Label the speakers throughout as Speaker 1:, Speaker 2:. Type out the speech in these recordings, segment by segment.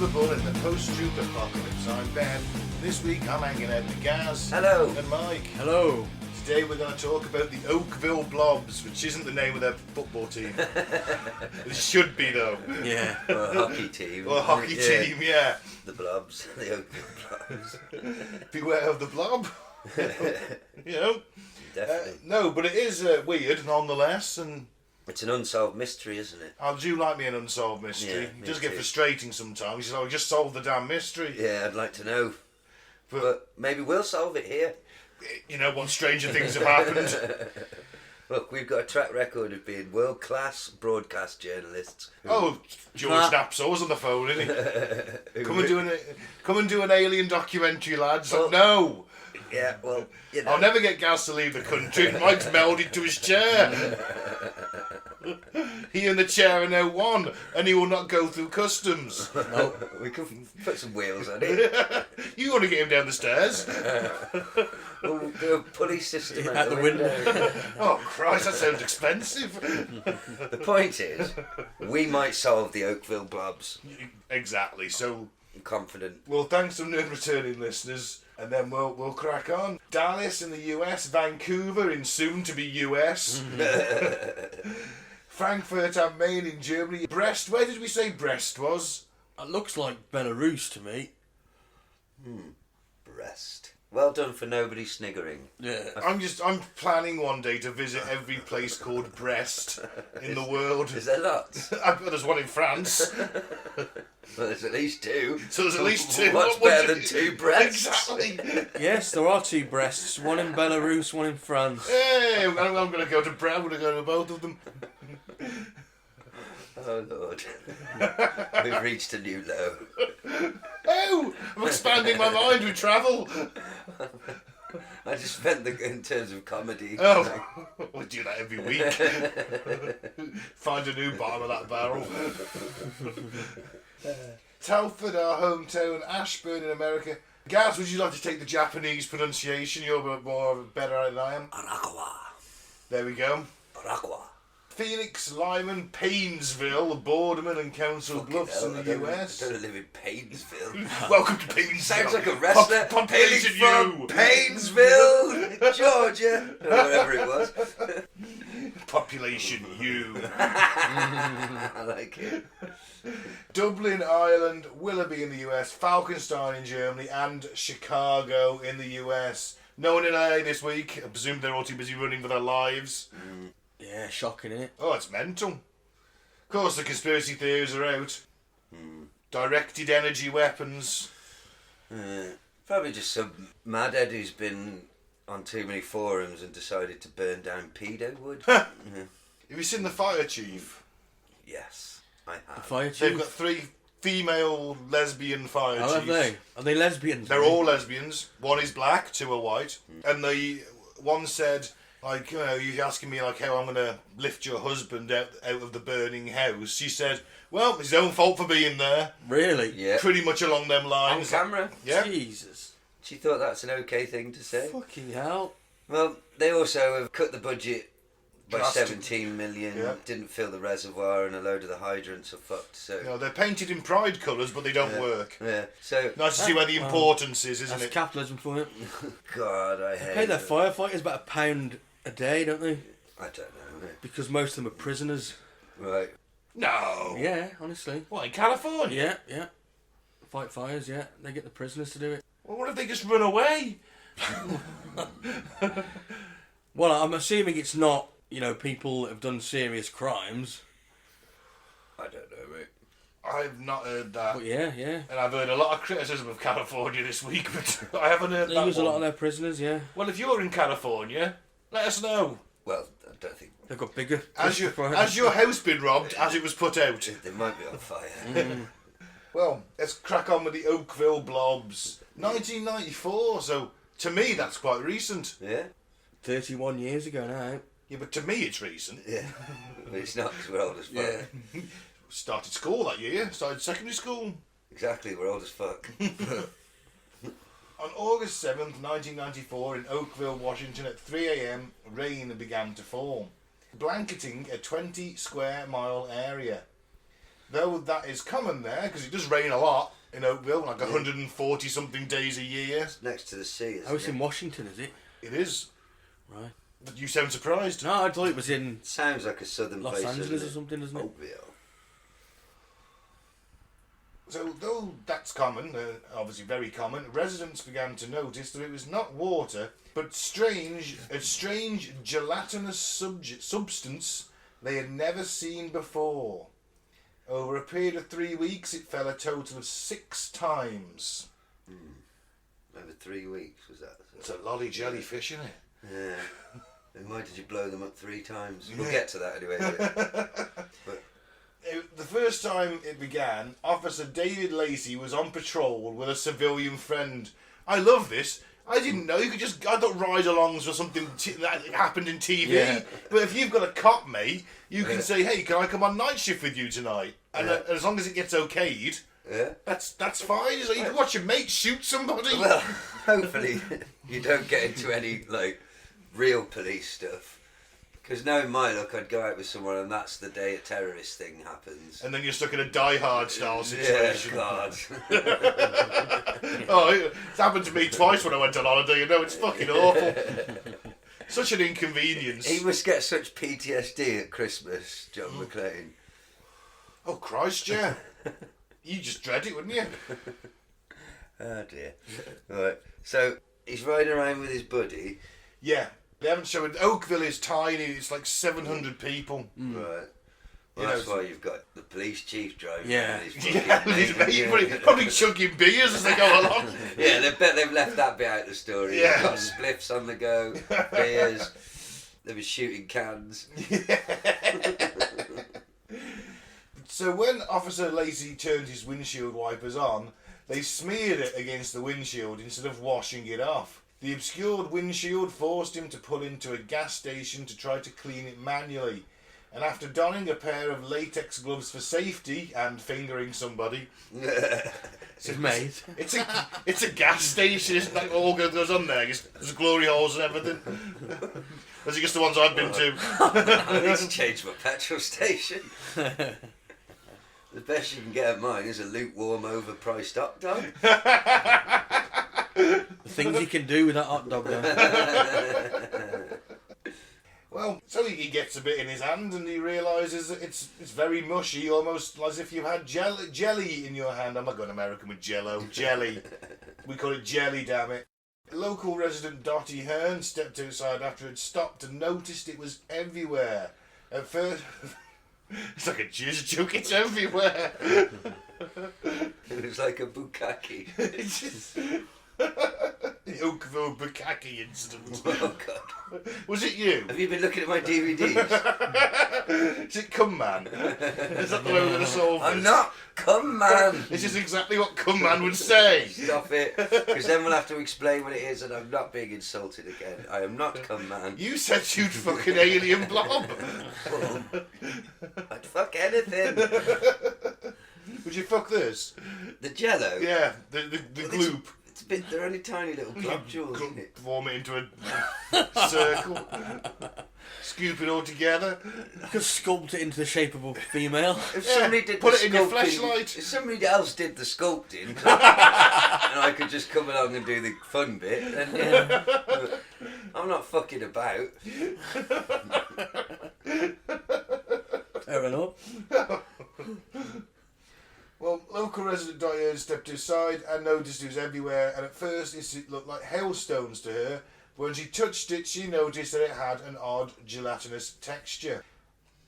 Speaker 1: Overboard in the post-truth apocalypse. I'm Ben. This week I'm hanging out with Gaz.
Speaker 2: Hello.
Speaker 1: And Mike.
Speaker 3: Hello.
Speaker 1: Today we're going to talk about the Oakville Blobs, which isn't the name of their football team. It should be though.
Speaker 3: Yeah.
Speaker 2: Or a hockey team.
Speaker 1: Or a hockey team, yeah.
Speaker 2: The Blobs. The Oakville Blobs.
Speaker 1: Beware of the blob. You know?
Speaker 2: Definitely.
Speaker 1: No, but it is weird nonetheless, and
Speaker 2: It's an unsolved mystery, isn't it?
Speaker 1: I do like me an unsolved mystery.
Speaker 2: Yeah,
Speaker 1: It does
Speaker 2: me
Speaker 1: get
Speaker 2: too.
Speaker 1: frustrating sometimes. You know, just solve the damn mystery.
Speaker 2: Yeah, I'd like to know.
Speaker 1: But
Speaker 2: But maybe we'll solve it here.
Speaker 1: you know what stranger things have happened.
Speaker 2: Look, we've got a track record of being world-class broadcast journalists.
Speaker 1: Oh, George Knapsaw's on the phone, isn't he? Come and do an alien documentary, lads.
Speaker 2: Well-
Speaker 1: No,
Speaker 2: Yeah, well, you know.
Speaker 1: I'll never get Gaz to leave the country. Mike's melded to his chair. He and the chair are now one, and he will not go through customs.
Speaker 2: We can put some wheels on it.
Speaker 1: You want to get him down the stairs?
Speaker 2: We'll do a pulley system
Speaker 3: Out the window.
Speaker 1: Oh Christ, that sounds expensive.
Speaker 2: The point is, we might solve the Oakville Blobs.
Speaker 1: Exactly. So,
Speaker 2: I'm confident.
Speaker 1: well, thanks to new returning listeners. And then we'll crack on. Dallas in the US, Vancouver in soon-to-be US, Frankfurt am Main in Germany, Brest, where did we say Brest was?
Speaker 3: It looks like Belarus to me.
Speaker 2: Brest. Well done for nobody sniggering.
Speaker 3: Yeah.
Speaker 1: I'm planning one day to visit every place called Brest in the world.
Speaker 2: Is there lots?
Speaker 1: There's one in France,
Speaker 2: Well, there's at least two.
Speaker 1: so there's at least two.
Speaker 2: What's
Speaker 1: What
Speaker 2: better
Speaker 1: would
Speaker 2: than
Speaker 1: you-
Speaker 2: two breasts?
Speaker 1: Exactly.
Speaker 3: Yes, there are two Brests. One in Belarus, one in France.
Speaker 1: Hey, I'm going to go to Brest. I'm going to go to both of them.
Speaker 2: Oh Lord, we've reached a new low.
Speaker 1: Oh, I'm expanding my mind with travel.
Speaker 2: I just meant in terms of comedy.
Speaker 1: Oh, we'll do that every week. Find a new bottom of that barrel. Telford, our hometown, Ashburn in America. Gaz, would you like to take the Japanese pronunciation? You're better at it than I am.
Speaker 2: Arakawa.
Speaker 1: There we go.
Speaker 2: Arakawa.
Speaker 1: Phoenix, Lyman, Paynesville, Boardman and Council Bluffs in the US.
Speaker 2: I don't live in Paynesville.
Speaker 1: Welcome to Paynesville.
Speaker 2: Sounds like a wrestler.
Speaker 1: Population
Speaker 2: Hailing
Speaker 1: you.
Speaker 2: from Paynesville, Georgia, or whatever it was.
Speaker 1: Population you.
Speaker 2: I like it.
Speaker 1: Dublin, Ireland, Willoughby in the US, Falkenstein in Germany, and Chicago in the US. No one in LA this week. I presume they're all too busy running for their lives.
Speaker 3: Yeah, shocking, innit?
Speaker 1: Oh, it's mental. Of course, the conspiracy theories are out. Directed energy weapons.
Speaker 2: Probably just some madhead who's been on too many forums and decided to burn down pedo wood.
Speaker 1: Have you seen the fire chief?
Speaker 2: Yes, I have.
Speaker 3: Fire
Speaker 1: They've
Speaker 3: chief.
Speaker 1: got 3 female lesbian fire
Speaker 3: How
Speaker 1: chiefs.
Speaker 3: are they? Are they lesbians?
Speaker 1: They're all lesbians. One is black, 2 are white. And the one said, like, you know, you're asking me like how I'm going to lift your husband out of the burning house. She said, well, it's his own fault for being there.
Speaker 3: Really?
Speaker 2: Yeah.
Speaker 1: Pretty much along them
Speaker 2: On
Speaker 1: lines.
Speaker 2: camera.
Speaker 1: Yeah.
Speaker 3: Jesus.
Speaker 2: She thought that's an okay thing to say.
Speaker 3: Fucking hell.
Speaker 2: Well, they also have cut the budget by
Speaker 1: Drastic.
Speaker 2: 17 million.
Speaker 1: Yeah.
Speaker 2: Didn't fill the reservoir, and a load of the hydrants are fucked. So
Speaker 1: You know, they're painted in pride colours, but they don't work.
Speaker 2: yeah. So
Speaker 1: Nice to see where the importance is, isn't
Speaker 3: That's
Speaker 1: it?
Speaker 3: capitalism for you.
Speaker 2: God, I hate.
Speaker 3: Pay their
Speaker 2: them.
Speaker 3: firefighters about £1 a day, don't they?
Speaker 2: I don't know.
Speaker 3: Because most of them are prisoners.
Speaker 2: Right.
Speaker 1: No.
Speaker 3: Yeah, honestly.
Speaker 1: What, in California?
Speaker 3: Yeah. Fight fires, yeah. They get the prisoners to do it.
Speaker 1: Well, what if they just run away?
Speaker 3: Well, I'm assuming it's not, people that have done serious crimes.
Speaker 2: I don't know, mate.
Speaker 1: I've not heard that.
Speaker 3: But yeah.
Speaker 1: And I've heard a lot of criticism of California this week, but I haven't heard
Speaker 3: They
Speaker 1: that
Speaker 3: use a lot
Speaker 1: one.
Speaker 3: of their prisoners, yeah.
Speaker 1: Well, if you're in California, let us know.
Speaker 2: Well, I don't think
Speaker 3: They've got bigger...
Speaker 1: Has your house been robbed as it was put out?
Speaker 2: they might be on fire.
Speaker 1: Well, let's crack on with the Oakville Blobs. 1994, so to me that's quite recent.
Speaker 2: Yeah.
Speaker 3: 31 years ago now.
Speaker 1: Yeah, but to me it's recent.
Speaker 2: Yeah. But it's not because we're old as fuck.
Speaker 3: Yeah.
Speaker 1: Started school that year, started secondary school.
Speaker 2: Exactly, we're old as fuck.
Speaker 1: On August 7th, 1994, in Oakville, Washington, at 3 a.m, rain began to fall, blanketing a 20 square mile area. though that is common there, because it does rain a lot in Oakville, like 140 something days a year.
Speaker 2: Next to the sea, isn't
Speaker 3: It's
Speaker 2: it?
Speaker 3: in Washington, is it?
Speaker 1: It is.
Speaker 3: Right.
Speaker 1: But you sound surprised.
Speaker 3: No, I thought it was in
Speaker 2: Sounds like a southern
Speaker 3: Los
Speaker 2: place,
Speaker 3: Angeles
Speaker 2: doesn't
Speaker 3: or something, doesn't it?
Speaker 2: Oakville.
Speaker 1: So, though that's common, obviously very common, residents began to notice that it was not water, but a strange gelatinous substance they had never seen before. Over a period of 3 weeks, it fell a total of 6 times.
Speaker 2: Over 3 weeks, was that?
Speaker 1: It's a lolly jellyfish, isn't it?
Speaker 2: Yeah. And why did you blow them up 3 times? We'll get to that anyway. But
Speaker 1: The first time it began, Officer David Lacey was on patrol with a civilian friend. I love this. I didn't know you could just. I thought ride-alongs were something that happened in TV.
Speaker 3: Yeah.
Speaker 1: But if you've got a cop mate, you can say, "Hey, can I come on night shift with you tonight?" And as long as it gets okayed, that's fine. It's like you can watch your mate shoot somebody.
Speaker 2: well, hopefully you don't get into any like real police stuff. Because knowing my luck, I'd go out with someone and that's the day a terrorist thing happens.
Speaker 1: And then you're stuck in a Die Hard style situation.
Speaker 2: Yeah, God.
Speaker 1: Oh, it's happened to me twice when I went on holiday. You know, it's fucking awful. Such an inconvenience.
Speaker 2: He must get such PTSD at Christmas, John McClane.
Speaker 1: Oh Christ, yeah. You just dread it, wouldn't you?
Speaker 2: Oh dear. Right. So he's riding around with his buddy.
Speaker 1: Yeah. They haven't shown. Oakville is tiny. It's like 700 people.
Speaker 2: Right. Well, that's why you've got the police chief driving.
Speaker 3: Yeah.
Speaker 1: Probably chugging beers as they go along.
Speaker 2: Yeah, they bet they've left that bit out of the story.
Speaker 1: Yeah.
Speaker 2: They've got spliffs on the go, beers. They were shooting cans.
Speaker 1: So when Officer Lacey turned his windshield wipers on, they smeared it against the windshield instead of washing it off. The obscured windshield forced him to pull into a gas station to try to clean it manually. And after donning a pair of latex gloves for safety and fingering somebody,
Speaker 3: His mate.
Speaker 1: it's a gas station, isn't that all goes on there? There's glory holes and everything. Those are just the ones I've been to.
Speaker 2: I need to change my petrol station. The best you can get at mine is a lukewarm, overpriced hot dog.
Speaker 3: The things he can do with that hot dog there.
Speaker 1: Well, so he gets a bit in his hand and he realises that it's very mushy, almost as if you had jelly in your hand. I'm not going American with jello. Jelly. We call it jelly, damn it. Local resident Dottie Hearn stepped outside after it stopped and noticed it was everywhere. At first... It's like a jizz joke, it's everywhere.
Speaker 2: It was like a bukkake.
Speaker 1: It's just... The Oakville Bukkake incident.
Speaker 2: Oh God.
Speaker 1: Was it you?
Speaker 2: Have you been looking at my DVDs?
Speaker 1: Is it Come Man? Is that the way we're going to solve this?
Speaker 2: I'm not. Come man.
Speaker 1: This is exactly what Come Man would say.
Speaker 2: Stop it. Because then we'll have to explain what it is and I'm not being insulted again. I am not come man.
Speaker 1: You said you'd fucking alien blob.
Speaker 2: I'd fuck anything.
Speaker 1: Would you fuck this?
Speaker 2: The jello?
Speaker 1: Yeah, the gloop.
Speaker 2: It's a bit, they're only tiny little globules, isn't it?
Speaker 1: Form it into a circle. Scoop it all together.
Speaker 3: You could sculpt it into the shape of a female.
Speaker 2: If somebody did
Speaker 1: put
Speaker 2: the
Speaker 1: it in your
Speaker 2: sculpting-
Speaker 1: fleshlight.
Speaker 2: If somebody else did the sculpting, and I could just come along and do the fun bit, then yeah. I'm not fucking about.
Speaker 3: Fair enough.
Speaker 1: Well, local resident Diane stepped aside and noticed it was everywhere, and at first it looked like hailstones to her, but when she touched it, she noticed that it had an odd gelatinous texture.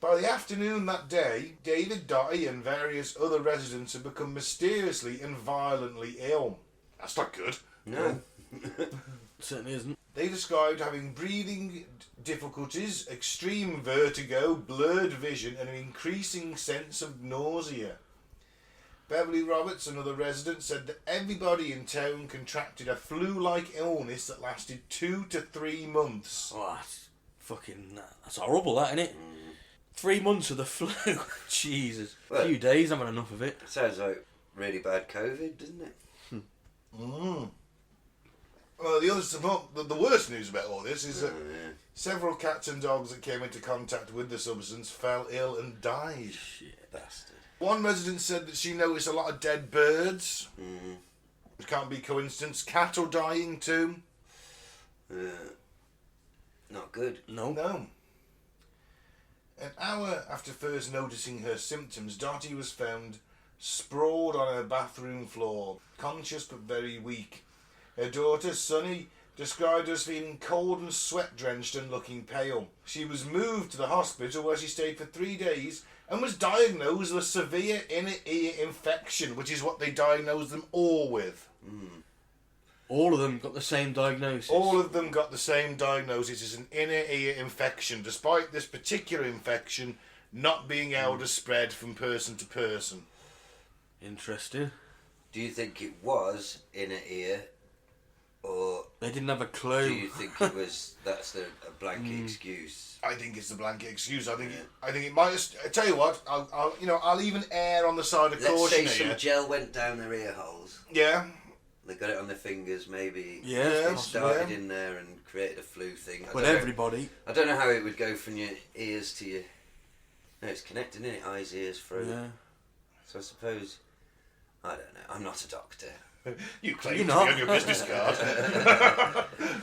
Speaker 1: By the afternoon that day, David, Dottie and various other residents had become mysteriously and violently ill. That's not good.
Speaker 2: No.
Speaker 3: It certainly isn't.
Speaker 1: They described having breathing difficulties, extreme vertigo, blurred vision and an increasing sense of nausea. Beverly Roberts, another resident, said that everybody in town contracted a flu-like illness that lasted 2 to 3 months.
Speaker 3: Oh, that's horrible, that, isn't it? 3 months of the flu. Jesus.
Speaker 2: Well,
Speaker 3: a few days, I've had enough of it.
Speaker 2: Sounds like really bad COVID, doesn't it?
Speaker 1: Well, the worst news about all this is that several cats and dogs that came into contact with the substance fell ill and died.
Speaker 3: Shit.
Speaker 2: Bastard.
Speaker 1: One resident said that she noticed a lot of dead birds. It can't be coincidence. Cattle dying too.
Speaker 2: Not good.
Speaker 3: No.
Speaker 1: No. An hour after first noticing her symptoms, Dottie was found sprawled on her bathroom floor, conscious but very weak. Her daughter, Sunny, described her as feeling cold and sweat-drenched and looking pale. She was moved to the hospital where she stayed for 3 days and was diagnosed with a severe inner ear infection, which is what they diagnosed them all with.
Speaker 3: All of them got the same diagnosis.
Speaker 1: All of them got the same diagnosis as an inner ear infection, despite this particular infection not being able to spread from person to person.
Speaker 3: Interesting.
Speaker 2: Do you think it was inner ear, or
Speaker 3: They didn't have a clue.
Speaker 2: do you think it was that's a blanket excuse?
Speaker 1: I think it's a blanket excuse. I think it might. I tell you what, I'll even err on the side of
Speaker 2: Let's
Speaker 1: caution
Speaker 2: say
Speaker 1: here.
Speaker 2: some gel went down their ear holes.
Speaker 1: Yeah.
Speaker 2: They got it on their fingers, maybe.
Speaker 3: Yeah,
Speaker 2: They
Speaker 3: possibly.
Speaker 2: started in there and created a flu thing.
Speaker 3: But
Speaker 2: don't know-
Speaker 3: everybody.
Speaker 2: I don't know how it would go from your ears to your... No, it's connected, isn't it? Eyes, ears, throat.
Speaker 3: Yeah.
Speaker 2: So I suppose... I don't know. I'm not a doctor.
Speaker 1: You claim
Speaker 3: You're
Speaker 1: to
Speaker 3: not.
Speaker 1: be on your business card.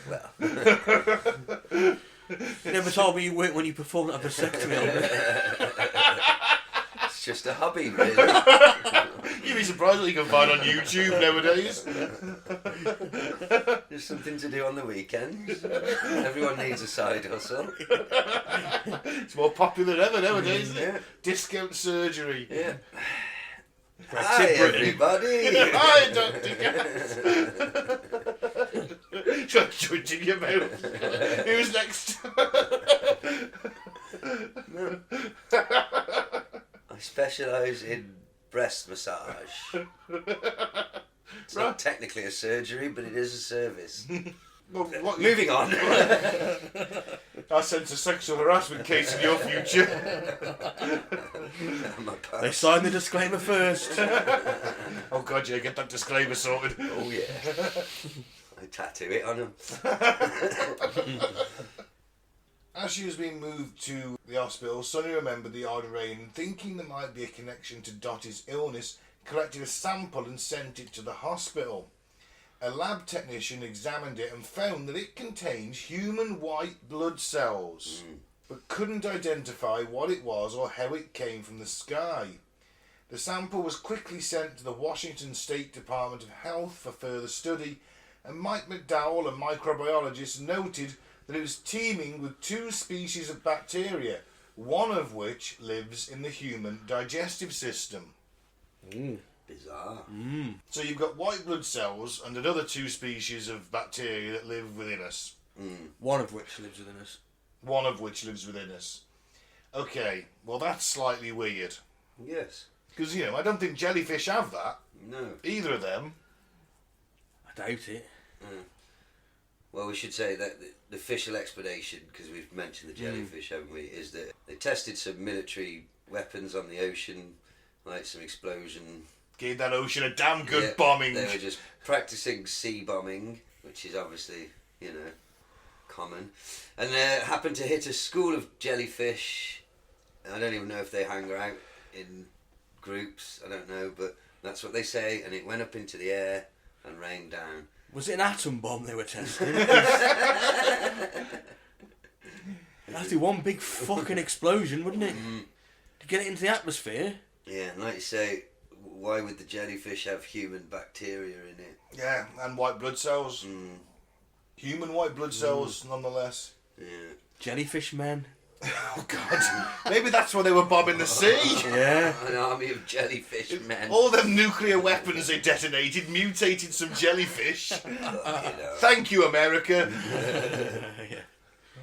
Speaker 2: Well,
Speaker 3: You never told me you weren't when you performed a vasectomy on me.
Speaker 2: it's just a hobby, really.
Speaker 1: You'd be surprised what you can find on YouTube nowadays.
Speaker 2: There's something to do on the weekends. Everyone needs a side hustle.
Speaker 1: It's more popular than ever nowadays, isn't it?
Speaker 2: Yeah.
Speaker 1: Discount surgery.
Speaker 2: Yeah.
Speaker 3: Brexit
Speaker 2: Hi,
Speaker 3: Britain.
Speaker 2: everybody.
Speaker 1: Hi, Dr. Gas. Try judging your mouth. Who's next?
Speaker 2: I specialise in breast massage. It's not technically a surgery, but it is a service.
Speaker 1: Well, what,
Speaker 2: Moving on.
Speaker 1: I sense a sexual harassment case in your future.
Speaker 2: My
Speaker 3: They
Speaker 2: past.
Speaker 3: signed the disclaimer first.
Speaker 1: Oh God, yeah, get that disclaimer sorted.
Speaker 2: Oh yeah. I tattoo it on him.
Speaker 1: As she was being moved to the hospital, Sonny remembered the odd rain and, thinking there might be a connection to Dottie's illness, collected a sample and sent it to the hospital. A lab technician examined it and found that it contains human white blood cells, but couldn't identify what it was or how it came from the sky. The sample was quickly sent to the Washington State Department of Health for further study, and Mike McDowell, a microbiologist, noted that it was teeming with 2 species of bacteria, one of which lives in the human digestive system.
Speaker 2: Bizarre.
Speaker 1: So you've got white blood cells and another 2 species of bacteria that live within us.
Speaker 3: One of which lives within us.
Speaker 1: One of which lives within us. Okay, well that's slightly weird.
Speaker 2: Yes.
Speaker 1: Because, I don't think jellyfish have that.
Speaker 2: No.
Speaker 1: Either of them.
Speaker 3: I doubt it.
Speaker 2: Well, we should say that the official explanation, because we've mentioned the jellyfish, haven't we, is that they tested some military weapons on the ocean, like some explosion.
Speaker 1: Gave that ocean a damn good
Speaker 2: Yeah,
Speaker 1: bombing.
Speaker 2: They were just practicing sea bombing, which is obviously, common. And they happened to hit a school of jellyfish. I don't even know if they hang out in groups, I don't know, but that's what they say, and it went up into the air and rained down.
Speaker 3: Was it an atom bomb they were testing? That'd be one big fucking explosion, wouldn't it? To get it into the atmosphere.
Speaker 2: Yeah, and like you say, why would the jellyfish have human bacteria in it?
Speaker 1: Yeah, and white blood cells. Human white blood cells, nonetheless.
Speaker 2: Yeah.
Speaker 3: Jellyfish men.
Speaker 1: Oh God, maybe that's why they were bombing the sea.
Speaker 3: Yeah.
Speaker 2: An army of jellyfish men.
Speaker 1: All them nuclear weapons they detonated mutated some jellyfish. Thank you, America.
Speaker 3: Yeah.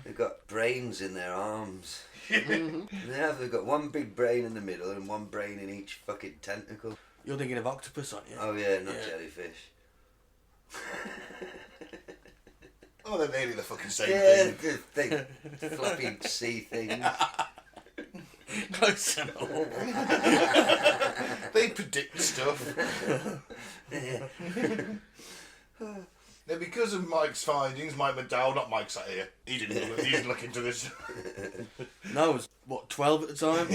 Speaker 2: They've got brains in their arms. They've got one big brain in the middle and one brain in each fucking tentacle.
Speaker 3: You're thinking of octopus, aren't you?
Speaker 2: Oh yeah, not
Speaker 3: Yeah.
Speaker 2: jellyfish.
Speaker 1: Oh, they're nearly the fucking same
Speaker 2: Yeah,
Speaker 1: thing.
Speaker 2: the fluffy sea things.
Speaker 3: Close enough.
Speaker 1: They predict stuff.
Speaker 2: Yeah.
Speaker 1: Now, because of Mike's findings, Mike McDowell, not Mike's out here, he didn't look into this.
Speaker 3: No, it was, 12 at the time.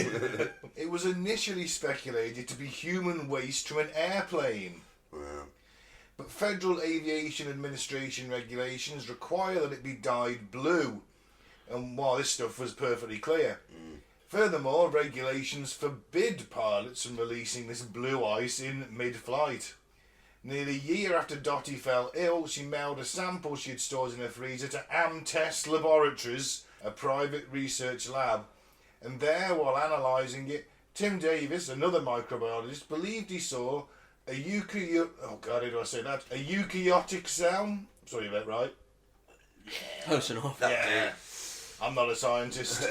Speaker 1: It was initially speculated to be human waste from an airplane.
Speaker 2: Wow.
Speaker 1: But Federal Aviation Administration regulations require that it be dyed blue, and while this stuff was perfectly clear. Furthermore, regulations forbid pilots from releasing this blue ice in mid-flight. Nearly a year after Dottie fell ill, she mailed a sample she had stored in her freezer to Amtest Laboratories, a private research lab. And there, while analysing it, Tim Davis, another microbiologist, believed he saw a eukaryotic cell. Sorry about right.
Speaker 3: Close enough.
Speaker 1: Yeah, I'm not a scientist.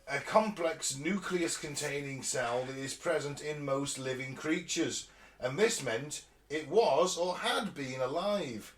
Speaker 1: A complex nucleus-containing cell that is present in most living creatures, and this meant it was or had been alive.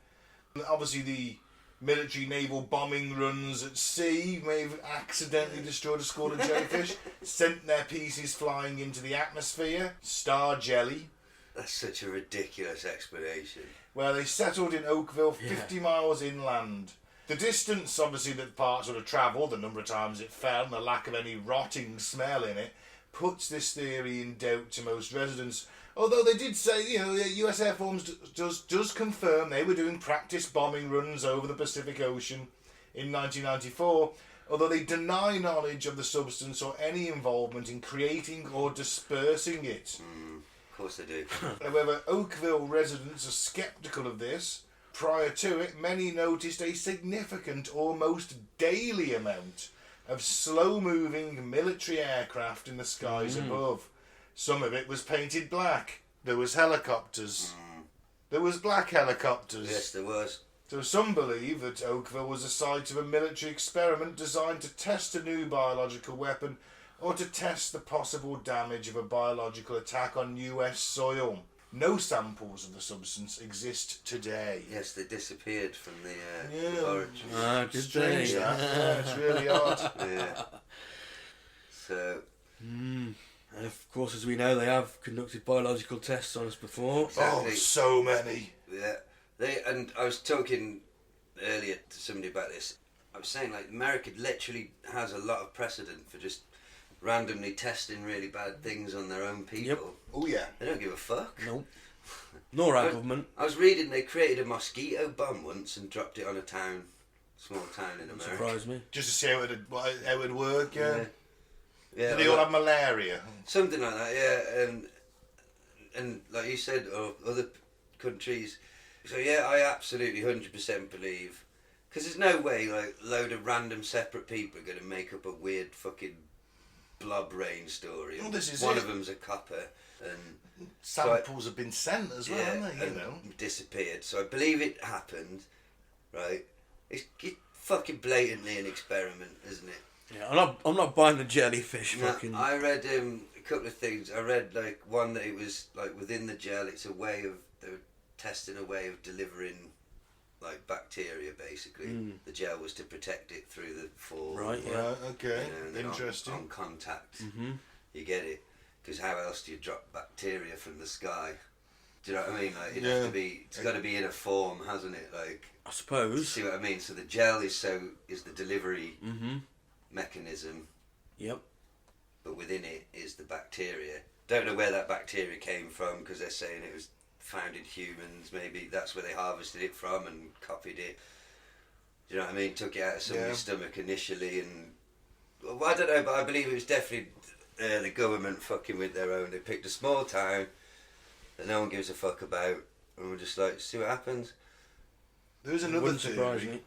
Speaker 1: Obviously, the military naval bombing runs at sea may have accidentally destroyed a school of jellyfish, sent their pieces flying into the atmosphere. Star jelly.
Speaker 2: That's such a ridiculous explanation.
Speaker 1: Where they settled in Oakville, 50 miles inland. The distance, obviously, that parts would have travelled, the number of times it fell, and the lack of any rotting smell in it, puts this theory in doubt to most residents. Although they did say, the US Air Force does confirm they were doing practice bombing runs over the Pacific Ocean in 1994, although they deny knowledge of the substance or any involvement in creating or dispersing it.
Speaker 2: Of course they do.
Speaker 1: However, Oakville residents are sceptical of this. Prior to it, many noticed a significant, almost daily amount of slow-moving military aircraft in the skies above. Some of it was painted black. There was helicopters. There was black helicopters.
Speaker 2: Yes, there was.
Speaker 1: So some believe that Oakville was the site of a military experiment designed to test a new biological weapon or to test the possible damage of a biological attack on US soil. No samples of the substance exist today.
Speaker 2: Yes, they disappeared from the
Speaker 1: Yeah.
Speaker 2: laboratory.
Speaker 3: Did
Speaker 1: Strange
Speaker 3: they?
Speaker 1: that. Yeah, it's really odd.
Speaker 2: Yeah. So,
Speaker 3: And of course, as we know, they have conducted biological tests on us before.
Speaker 1: Oh,
Speaker 2: Exactly.
Speaker 1: so many.
Speaker 2: yeah. And I was talking earlier to somebody about this. I was saying, like, America literally has a lot of precedent for just randomly testing really bad things on their own people.
Speaker 3: Yep.
Speaker 1: Oh, yeah.
Speaker 2: They don't give a fuck.
Speaker 3: Nope. Nor our government.
Speaker 2: I was reading they created a mosquito bomb once and dropped it on a small town in America.
Speaker 3: Surprised me.
Speaker 1: Just to see how it would work, yeah.
Speaker 2: Yeah,
Speaker 1: Do they all have malaria?
Speaker 2: something like that, yeah. And like you said, or other countries. So yeah, I absolutely 100% believe, because there's no way like a load of random separate people are going to make up a weird fucking blob rain story.
Speaker 1: Well, this is
Speaker 2: one
Speaker 1: it.
Speaker 2: of them's a copper, and
Speaker 1: Samples have been sent as well,
Speaker 2: yeah,
Speaker 1: haven't they? You
Speaker 2: and
Speaker 1: know.
Speaker 2: disappeared. So I believe it happened, right? It's fucking blatantly an experiment, isn't it?
Speaker 3: Yeah, I'm not buying the jellyfish
Speaker 2: No,
Speaker 3: fucking.
Speaker 2: I read a couple of things. I read like one that it was like within the gel. It's a way of they were testing a way of delivering like bacteria. Basically, the gel was to protect it through the fall.
Speaker 3: Right, yeah.
Speaker 1: Right, okay.
Speaker 2: And then
Speaker 1: Interesting.
Speaker 2: On contact, you get it. Because how else do you drop bacteria from the sky? Do you know what I mean? Like it'd have to be. It's got to be in a form, hasn't it? Like
Speaker 3: I suppose.
Speaker 2: see what I mean? So the gel is the delivery mechanism.
Speaker 3: Yep.
Speaker 2: But within it is the bacteria. Don't know where that bacteria came from because they're saying it was found in humans. Maybe that's where they harvested it from and copied it. Do you know what I mean? Took it out of somebody's stomach initially, and well, I don't know, but I believe it was definitely the government fucking with their own. They picked a small town that no one gives a fuck about, and we're just like, see what happens.
Speaker 1: There's another
Speaker 3: Wouldn't surprise
Speaker 1: theory
Speaker 3: me.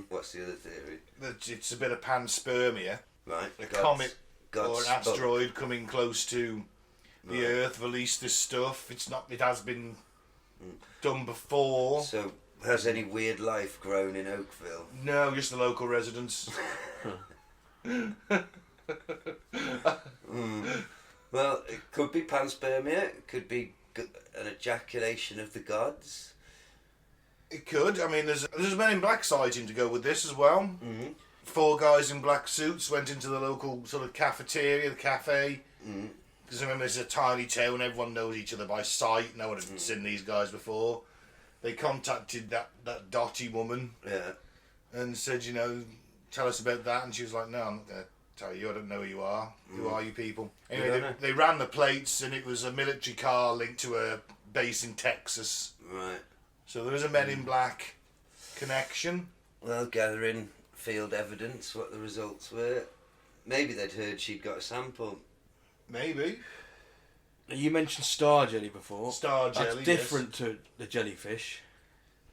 Speaker 2: What's the other theory?
Speaker 1: that it's a bit of panspermia.
Speaker 2: Right.
Speaker 1: A comet or an
Speaker 2: spunk.
Speaker 1: asteroid coming close to the Earth released this stuff. It's not. It has been done before.
Speaker 2: So, has any weird life grown in Oakville?
Speaker 1: No, just the local residents.
Speaker 2: Well, it could be panspermia. It could be an ejaculation of the gods.
Speaker 1: It could. I mean, there's a Men in Black sighting to go with this as well.
Speaker 2: Mm-hmm.
Speaker 1: 4 guys in black suits went into the local sort of cafeteria, the cafe. Because remember, it's a tiny town. Everyone knows each other by sight. No one had seen these guys before. They contacted that Dottie woman
Speaker 2: Yeah.
Speaker 1: and said, tell us about that. And she was like, no, I'm not going to Tell you, I don't know who you are. Who are you people?
Speaker 2: don't
Speaker 1: Anyway,
Speaker 2: know.
Speaker 1: they ran the plates, and it was a military car linked to a base in Texas.
Speaker 2: Right.
Speaker 1: So there is a Men in Black connection.
Speaker 2: Well, gathering field evidence, what the results were. Maybe they'd heard she'd got a sample.
Speaker 1: Maybe.
Speaker 3: You mentioned star jelly before.
Speaker 1: Star jelly,
Speaker 3: That's different to the jellyfish.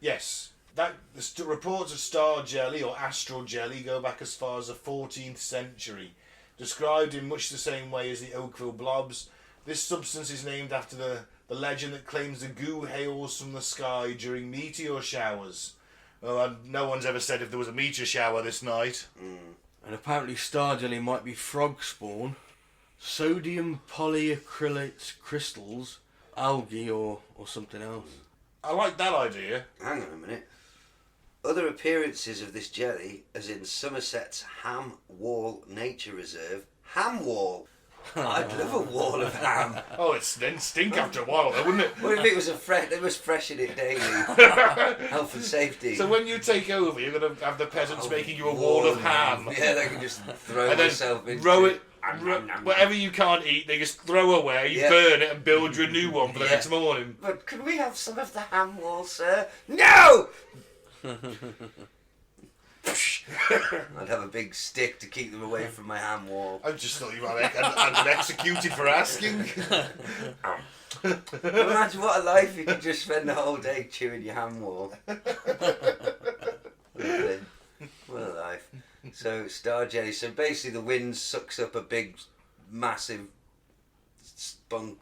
Speaker 1: Yes. The reports of star jelly or astral jelly go back as far as the 14th century. Described in much the same way as the Oakville Blobs, this substance is named after the legend that claims the goo hails from the sky during meteor showers. Well, no one's ever said if there was a meteor shower this night.
Speaker 3: And apparently star jelly might be frog spawn, sodium polyacrylate crystals, algae or something else.
Speaker 1: I like that idea.
Speaker 2: Hang on a minute. Other appearances of this jelly, as in Somerset's Ham Wall Nature Reserve. Ham Wall? I'd love a wall of ham.
Speaker 1: Oh, it's then stink after a while, though, wouldn't it?
Speaker 2: What if it was they must freshen it daily. Health and safety.
Speaker 1: So when you take over, you're going to have the peasants making you a wall of ham.
Speaker 2: Yeah, they can just throw
Speaker 1: And then
Speaker 2: myself into
Speaker 1: throw it, whatever you can't eat, they just throw away, you
Speaker 2: Yeah.
Speaker 1: burn it and build you a new one for the
Speaker 2: Yeah.
Speaker 1: next morning.
Speaker 2: But could we have some of the ham wall, sir? No! I'd have a big stick to keep them away from my ham wall.
Speaker 1: I just thought you had been executed for asking.
Speaker 2: Imagine what a life you could just spend the whole day chewing your ham wall. Lovely. What a life. So, star jelly. So basically the wind sucks up a big, massive spunk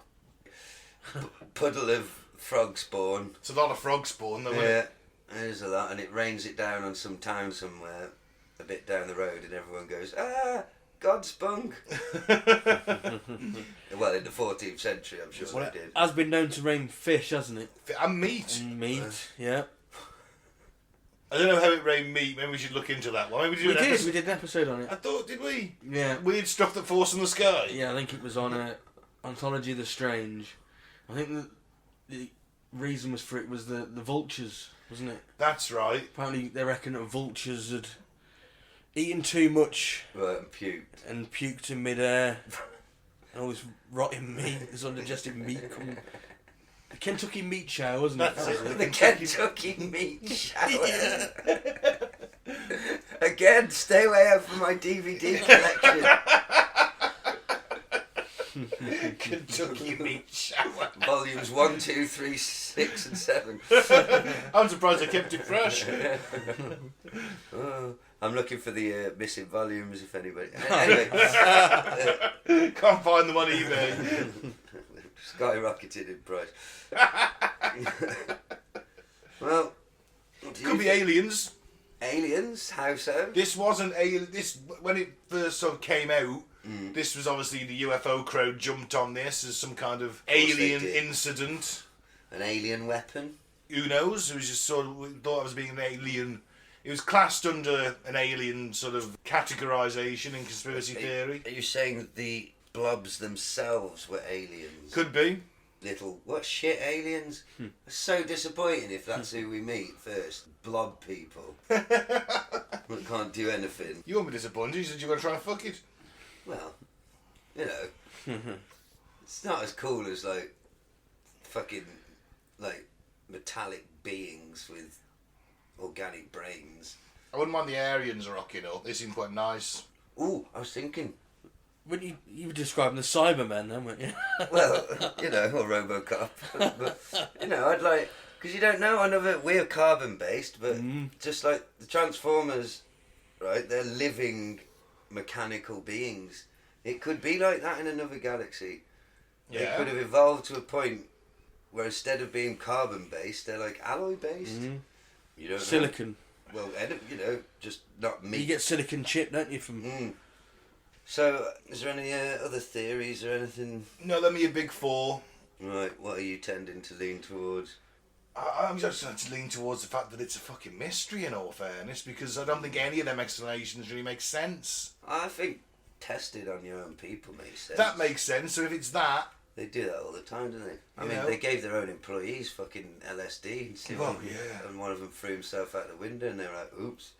Speaker 2: puddle of frog spawn.
Speaker 1: It's a lot of frog spawn, though, isn't
Speaker 2: Yeah,
Speaker 1: it?
Speaker 2: there's a lot. And it rains it down on some town somewhere, a bit down the road, and everyone goes, God spunk. Well, in the 14th century, I'm sure
Speaker 3: Well,
Speaker 2: they
Speaker 3: it
Speaker 2: did.
Speaker 3: has been known to rain fish, hasn't it?
Speaker 1: And meat.
Speaker 3: And meat, yeah.
Speaker 1: I don't know how it rained meat. Maybe we should look into that one. Maybe
Speaker 3: We
Speaker 1: an
Speaker 3: did
Speaker 1: episode.
Speaker 3: an episode on
Speaker 1: I
Speaker 3: it.
Speaker 1: thought, did we?
Speaker 3: Yeah.
Speaker 1: Weird stuff that falls from the sky.
Speaker 3: Yeah, I think it was on Anthology of the Strange. I think the reason was for it was the vultures, wasn't it?
Speaker 1: That's right.
Speaker 3: Apparently they reckon that vultures had eaten too much
Speaker 2: Right, and puked.
Speaker 3: and puked in midair. And all this rotten meat, this undigested meat coming. The Kentucky meat shower, wasn't it?
Speaker 1: That's it.
Speaker 2: The Kentucky meat shower. Again, stay away out from my DVD collection.
Speaker 1: Kentucky meat shower.
Speaker 2: Volumes 1, 2, 3, 6 and 7.
Speaker 1: I'm surprised I kept it fresh.
Speaker 2: Oh, I'm looking for the missing volumes if anybody... Anyway.
Speaker 1: Can't find them on eBay.
Speaker 2: Skyrocketed in price. Well...
Speaker 1: Could be aliens.
Speaker 2: Aliens? How so?
Speaker 1: This wasn't alien. This when it first sort of came out. This was obviously the UFO crowd jumped on this as some kind of
Speaker 2: course they
Speaker 1: alien
Speaker 2: did.
Speaker 1: incident.
Speaker 2: An alien weapon?
Speaker 1: Who knows? It was just sort of thought it was being an alien. It was classed under an alien sort of categorization in conspiracy theory.
Speaker 2: Are you saying that the blobs themselves were aliens?
Speaker 1: Could be.
Speaker 2: Little, what shit aliens? It's so disappointing if that's who we meet first. Blob people. That can't do anything.
Speaker 1: You won't be disappointed. You said you were going to try and fuck it.
Speaker 2: Well, you know, it's not as cool as like fucking like metallic beings with organic brains.
Speaker 1: I wouldn't mind the Aryans rocking up. They seem quite nice.
Speaker 2: Ooh, I was thinking.
Speaker 3: When you were describing the Cybermen then, weren't you?
Speaker 2: Well, you know, or RoboCop. But, you know, I'd like... Because you don't know another... We're carbon-based, but just like the Transformers, right? They're living mechanical beings. It could be like that in another galaxy. They
Speaker 1: Yeah.
Speaker 2: could have evolved to a point where instead of being carbon-based, they're like alloy-based. You don't
Speaker 3: Silicon.
Speaker 2: know. Well, you know, just not meat.
Speaker 3: You get silicon chip, don't you, from...
Speaker 2: So, is there any other theories or anything?
Speaker 1: No, let me a big four.
Speaker 2: Right, what are you tending to lean towards?
Speaker 1: I'm just going to lean towards the fact that it's a fucking mystery in all fairness, because I don't think any of them explanations really make sense.
Speaker 2: I think tested on your own people makes sense.
Speaker 1: That makes sense. So if it's that,
Speaker 2: They do that all the time, don't they? I
Speaker 1: You
Speaker 2: mean,
Speaker 1: know?
Speaker 2: they gave their own employees fucking LSD and see
Speaker 1: Oh,
Speaker 2: what-
Speaker 1: yeah.
Speaker 2: and one of them threw himself out the window and they were like, oops.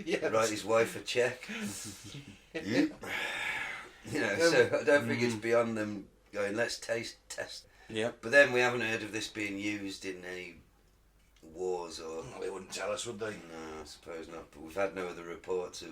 Speaker 1: Yeah.
Speaker 2: Write his wife a check.
Speaker 1: Yeah.
Speaker 2: You know, so I don't think it's beyond them going, let's test.
Speaker 3: Yep.
Speaker 2: But then we haven't heard of this being used in any wars or...
Speaker 1: They wouldn't tell us, would they?
Speaker 2: No, I suppose not. But we've had no other reports of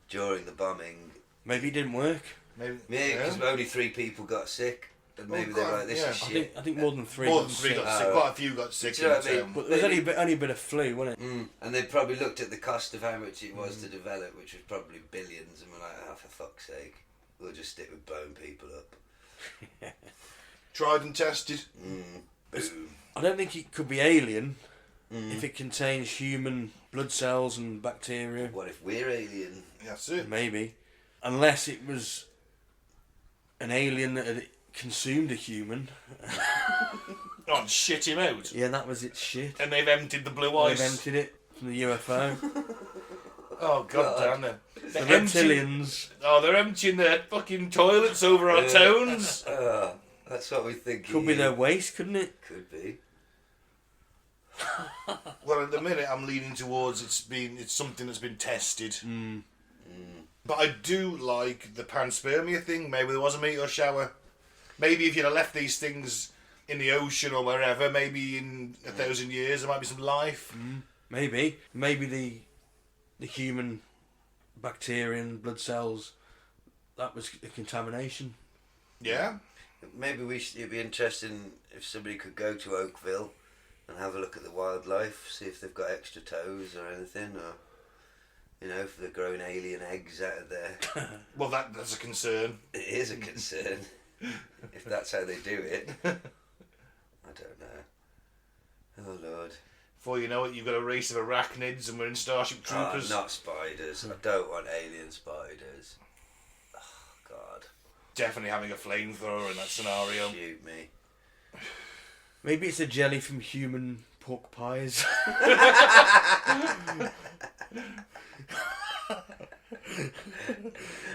Speaker 2: during the bombing.
Speaker 3: Maybe it didn't work.
Speaker 1: Maybe.
Speaker 2: Yeah, because only 3 people got sick. And maybe they're
Speaker 1: God,
Speaker 2: like, this
Speaker 1: yeah.
Speaker 2: is
Speaker 3: I
Speaker 2: shit.
Speaker 3: think more than 3.
Speaker 1: More
Speaker 3: got
Speaker 1: than 3
Speaker 3: sick.
Speaker 1: got sick.
Speaker 2: Oh.
Speaker 1: Quite a few got sick
Speaker 2: Do you know what I
Speaker 1: in
Speaker 2: mean?
Speaker 1: town.
Speaker 3: But there was only a bit of flu, wasn't it?
Speaker 2: And they probably looked at the cost of how much it was to develop, which was probably billions, and were like, oh, for fuck's sake, we'll just stick with blowing people up.
Speaker 1: Tried and tested.
Speaker 2: Boom.
Speaker 3: I don't think it could be alien if it contains human blood cells and bacteria.
Speaker 2: What if we're alien?
Speaker 1: That's it.
Speaker 3: Maybe. Unless it was an alien that had consumed a human.
Speaker 1: Oh, and shit him out.
Speaker 3: Yeah, that was its shit.
Speaker 1: And they've emptied the blue
Speaker 3: They've
Speaker 1: ice.
Speaker 3: emptied it from the UFO.
Speaker 1: Oh, god damn it.
Speaker 3: The
Speaker 1: They're emptying,
Speaker 3: reptilians.
Speaker 1: they're emptying their fucking toilets over our towns.
Speaker 2: That's what we think.
Speaker 3: Could be their waste, couldn't it?
Speaker 2: Could be.
Speaker 1: Well, at the minute, I'm leaning towards it's something that's been tested. But I do like the panspermia thing. Maybe there was a meteor shower. Maybe if you'd have left these things in the ocean or wherever, maybe in 1,000 years there might be some life.
Speaker 3: Maybe. Maybe the human bacteria and blood cells, that was a contamination.
Speaker 1: Yeah.
Speaker 2: Maybe it'd be interesting if somebody could go to Oakville and have a look at the wildlife, see if they've got extra toes or anything, or if they're growing alien eggs out of there.
Speaker 1: Well, that's a concern.
Speaker 2: It is a concern if that's how they do it. I don't know. Oh Lord.
Speaker 1: Before you know it, you've got a race of arachnids and we're in Starship Troopers.
Speaker 2: Not spiders. I don't want alien spiders. Oh God.
Speaker 1: Definitely having a flamethrower in that scenario.
Speaker 2: Shoot me.
Speaker 3: Maybe it's a jelly from human pork pies.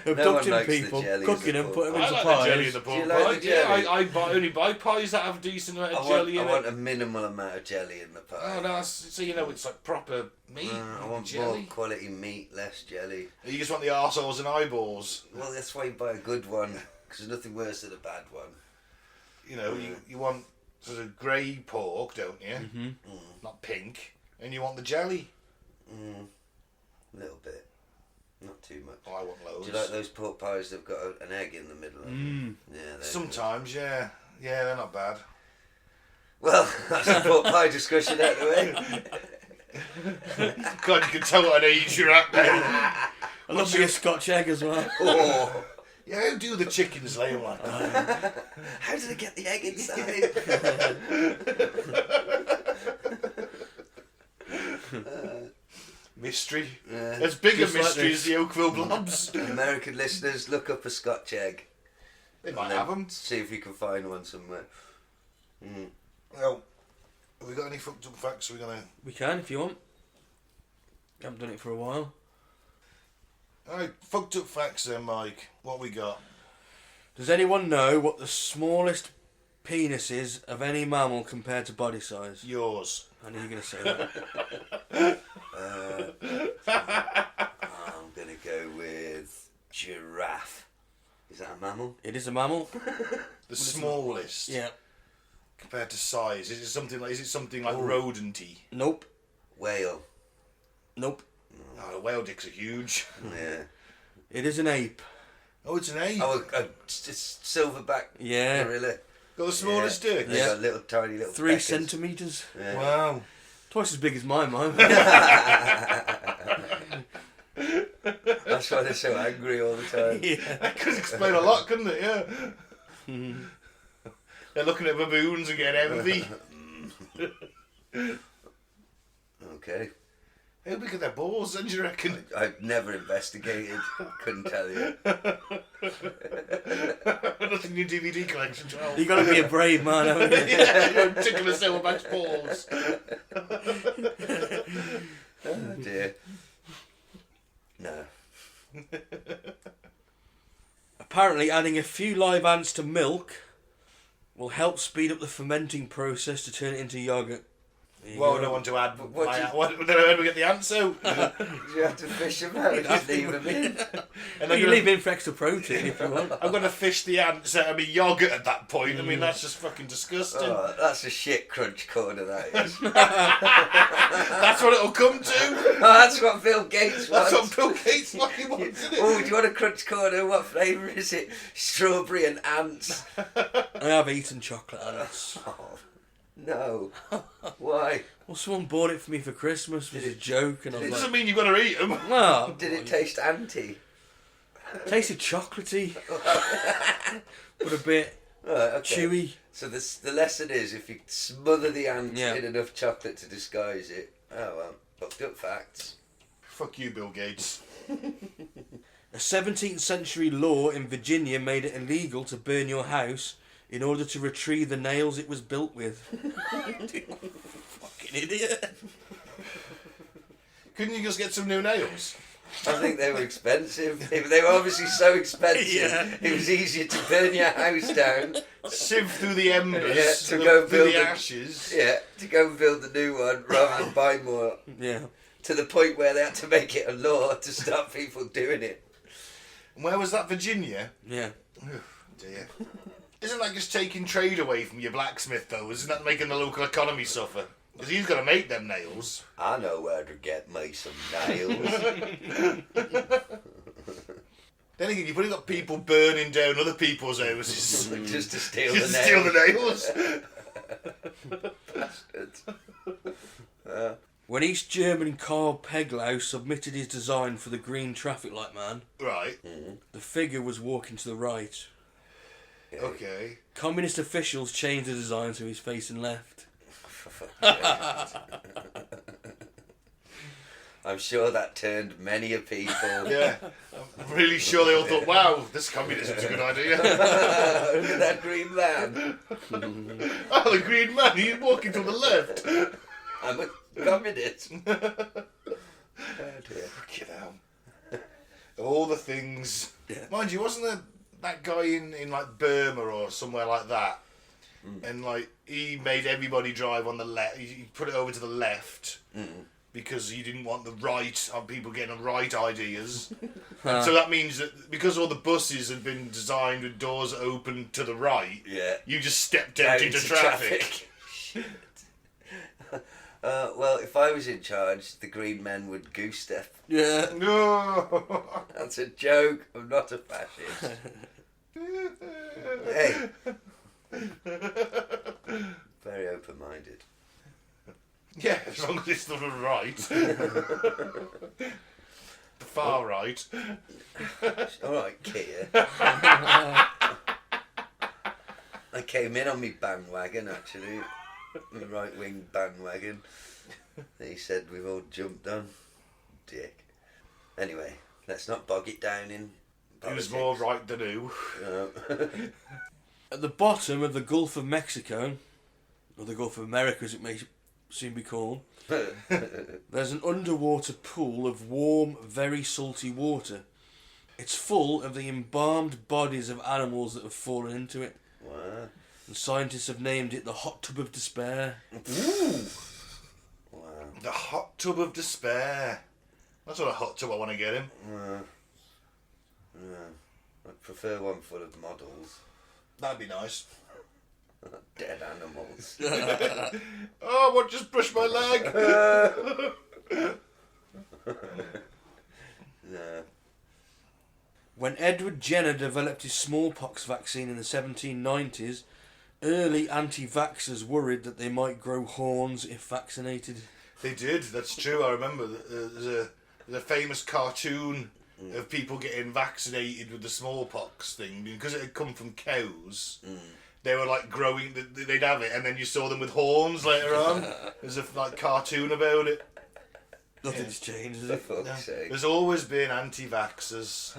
Speaker 3: Abducting
Speaker 2: likes the
Speaker 3: people,
Speaker 2: jellies
Speaker 3: cooking
Speaker 2: of
Speaker 3: them,
Speaker 2: pork
Speaker 3: putting them
Speaker 1: I
Speaker 3: into
Speaker 1: like the jelly in
Speaker 3: pies.
Speaker 1: the pork
Speaker 2: Do you like
Speaker 1: pie.
Speaker 2: the
Speaker 1: Yeah,
Speaker 2: jelly?
Speaker 1: I only buy pies that have decent amount of jelly
Speaker 2: I
Speaker 1: in
Speaker 2: want
Speaker 1: it.
Speaker 2: a minimal amount of jelly in the pie.
Speaker 1: Oh, no, so it's like proper meat.
Speaker 2: I want
Speaker 1: jelly.
Speaker 2: more quality meat, less jelly.
Speaker 1: You just want the arseholes and eyeballs.
Speaker 2: Well, that's why you buy a good one, because there's nothing worse than a bad one.
Speaker 1: You want sort of grey pork, don't you? Not pink. And you want the jelly.
Speaker 2: A little bit. Not too much.
Speaker 1: Oh, I want loads.
Speaker 2: Do you like those pork pies that've got an egg in the middle of them? Yeah, they're
Speaker 1: Sometimes, yeah. Yeah, they're not bad.
Speaker 2: good. Well, that's the pork pie discussion out of the way.
Speaker 1: God, you can tell what an age you're at now.
Speaker 3: I love me a Scotch egg as well.
Speaker 2: Oh,
Speaker 1: Yeah, how do the chickens lay them like that?
Speaker 2: how did I get the egg inside?
Speaker 1: Mystery.
Speaker 2: Yeah.
Speaker 1: As big a
Speaker 3: Just like
Speaker 1: mystery
Speaker 3: this.
Speaker 1: as the Oakville Blobs.
Speaker 2: American listeners, look up a Scotch egg.
Speaker 1: They might
Speaker 2: And then
Speaker 1: have them.
Speaker 2: See if you can find one somewhere.
Speaker 1: Well, have we got any fucked up facts we're going to...
Speaker 3: We can if you want. Haven't done it for a while.
Speaker 1: Alright, fucked up facts then, Mike. What we got?
Speaker 3: Does anyone know what the smallest penis is of any mammal compared to body size?
Speaker 1: Yours.
Speaker 3: I knew you were going to say that.
Speaker 2: I'm gonna go with giraffe. Is that a mammal?
Speaker 3: It is a mammal.
Speaker 1: The smallest.
Speaker 3: Yeah.
Speaker 1: Compared to size. Is it something like rodenty?
Speaker 3: Nope.
Speaker 2: Whale.
Speaker 3: Nope.
Speaker 1: Oh, the whale dicks are huge.
Speaker 2: Yeah.
Speaker 3: It is an ape.
Speaker 1: Oh, it's an ape.
Speaker 2: Oh, a silverback
Speaker 3: Yeah.
Speaker 2: gorilla.
Speaker 1: Got the smallest dick.
Speaker 2: They got little tiny little
Speaker 3: 3
Speaker 2: peckers.
Speaker 3: centimetres.
Speaker 2: Yeah.
Speaker 1: Wow.
Speaker 3: Twice as big as mine.
Speaker 2: That's why they're so angry all the time.
Speaker 3: Yeah.
Speaker 1: That could explain a lot, couldn't it? Yeah. They're looking at baboons and getting envy.
Speaker 2: Okay.
Speaker 1: How big are their balls then, do you reckon?
Speaker 2: I've never investigated. Couldn't tell you.
Speaker 1: Nothing in your DVD collection, Charles.
Speaker 3: You got to be a brave man, haven't you?
Speaker 1: Yeah, you're tickling a silverback's balls.
Speaker 2: Oh dear. No.
Speaker 3: A Apparently, adding a few live ants to milk will help speed up the fermenting process to turn it into yogurt.
Speaker 1: Well, I don't want to add.
Speaker 2: What do you-
Speaker 1: Where do we get the ants out?
Speaker 2: You have to fish them out and just leave them in.
Speaker 1: And
Speaker 3: Well, you leave in for extra protein if you want.
Speaker 1: I'm going to fish the ants out of my yogurt at that point. I mean, that's just fucking disgusting.
Speaker 2: Oh, that's a shit crunch corner, that is.
Speaker 1: That's what it'll come to.
Speaker 2: Oh, that's what Bill Gates wants.
Speaker 1: That's what Bill Gates fucking wants, isn't it?
Speaker 2: Oh, do you want a crunch corner? What flavour is it? Strawberry and ants.
Speaker 3: I have eaten chocolate ants.
Speaker 2: Oh, no. Why?
Speaker 3: Well, someone bought it for me for Christmas. It was a joke, and I
Speaker 1: It
Speaker 3: was
Speaker 1: doesn't
Speaker 3: like,
Speaker 1: mean you've got to eat them.
Speaker 3: "Well,
Speaker 2: Did it taste anti?
Speaker 3: tasted chocolatey, but a bit
Speaker 2: Right, okay.
Speaker 3: chewy."
Speaker 2: So the lesson is, if you smother the ant
Speaker 3: Yeah.
Speaker 2: in enough chocolate to disguise it, oh well, fucked up facts.
Speaker 1: Fuck you, Bill Gates.
Speaker 3: A 17th century law in Virginia made it illegal to burn your house in order to retrieve the nails it was built with. Fucking idiot.
Speaker 1: Couldn't you just get some new nails?
Speaker 2: I think they were expensive. They were obviously so expensive.
Speaker 3: Yeah.
Speaker 2: It was easier to burn your house down.
Speaker 1: Sieve through the embers,
Speaker 2: Yeah, to go
Speaker 1: through
Speaker 2: build
Speaker 1: the
Speaker 2: a-
Speaker 1: ashes.
Speaker 2: Yeah, to go and build a new one rather than buy more.
Speaker 3: Yeah.
Speaker 2: To the point where they had to make it a law to stop people doing it.
Speaker 1: Where was that, Virginia?
Speaker 3: Yeah.
Speaker 1: Oh, dear. Isn't that just taking trade away from your blacksmith, though? Isn't that making the local economy suffer? Because he's got to make them nails.
Speaker 2: I know where to get me some nails.
Speaker 1: Then again, you've probably got people burning down other people's houses.
Speaker 2: Just to steal
Speaker 1: Just
Speaker 2: the
Speaker 1: to
Speaker 2: nails.
Speaker 1: steal the nails.
Speaker 2: Bastards.
Speaker 3: When East German Karl Peglau submitted his design for the green traffic light man,
Speaker 1: Right.
Speaker 3: the figure was walking to the right.
Speaker 1: Okay.
Speaker 3: Communist officials changed the design so he's facing left.
Speaker 2: I'm sure that turned many a people.
Speaker 1: Yeah. I'm really sure they all thought, wow, this communism's a good idea.
Speaker 2: Look at that green man.
Speaker 1: Oh, the green man, he's walking to the left.
Speaker 2: I'm a communist. Oh dear.
Speaker 1: Fucking hell. All the things.
Speaker 3: Yeah.
Speaker 1: Mind you, wasn't there that guy in like Burma or somewhere like that? And like he made everybody drive on the left. He put it over to the left because he didn't want the right people getting the right ideas. And so that means that because all the buses had been designed with doors open to the right,
Speaker 2: Yeah.
Speaker 1: you just stepped out into traffic.
Speaker 2: Shit. Well, if I was in charge, the green men would goose step.
Speaker 3: Yeah.
Speaker 1: No.
Speaker 2: That's a joke. I'm not a fascist. Hey. Very open-minded.
Speaker 1: Yeah, as long as it's the right. The far right.
Speaker 2: Alright, Kia. I came in on me bandwagon, actually. My right-wing bandwagon. He said we've all jumped on. Dick. Anyway, let's not bog it down in
Speaker 1: Who's
Speaker 2: politics.
Speaker 1: more right than who?
Speaker 3: At the bottom of the Gulf of Mexico, or the Gulf of America as it may soon be called, there's an underwater pool of warm, very salty water. It's full of the embalmed bodies of animals that have fallen into it.
Speaker 2: Wow.
Speaker 3: And scientists have named it the hot tub of despair.
Speaker 2: Wow.
Speaker 1: The hot tub of despair. That's what a hot tub I want to get him.
Speaker 2: Yeah. I prefer one full of models.
Speaker 1: That'd be nice.
Speaker 2: Dead animals.
Speaker 1: Oh, what just brushed my leg?
Speaker 2: No.
Speaker 3: When Edward Jenner developed his smallpox vaccine in the 1790s, early anti-vaxxers worried that they might grow horns if vaccinated.
Speaker 1: They did, that's true. I remember there's a famous cartoon of people getting vaccinated with the smallpox thing because it had come from cows. They were like growing, they'd have it, and then you saw them with horns later on. There's a like cartoon about it.
Speaker 3: Nothing's changed, has
Speaker 2: For
Speaker 3: it?
Speaker 2: fuck's sake.
Speaker 1: There's always been anti-vaxxers.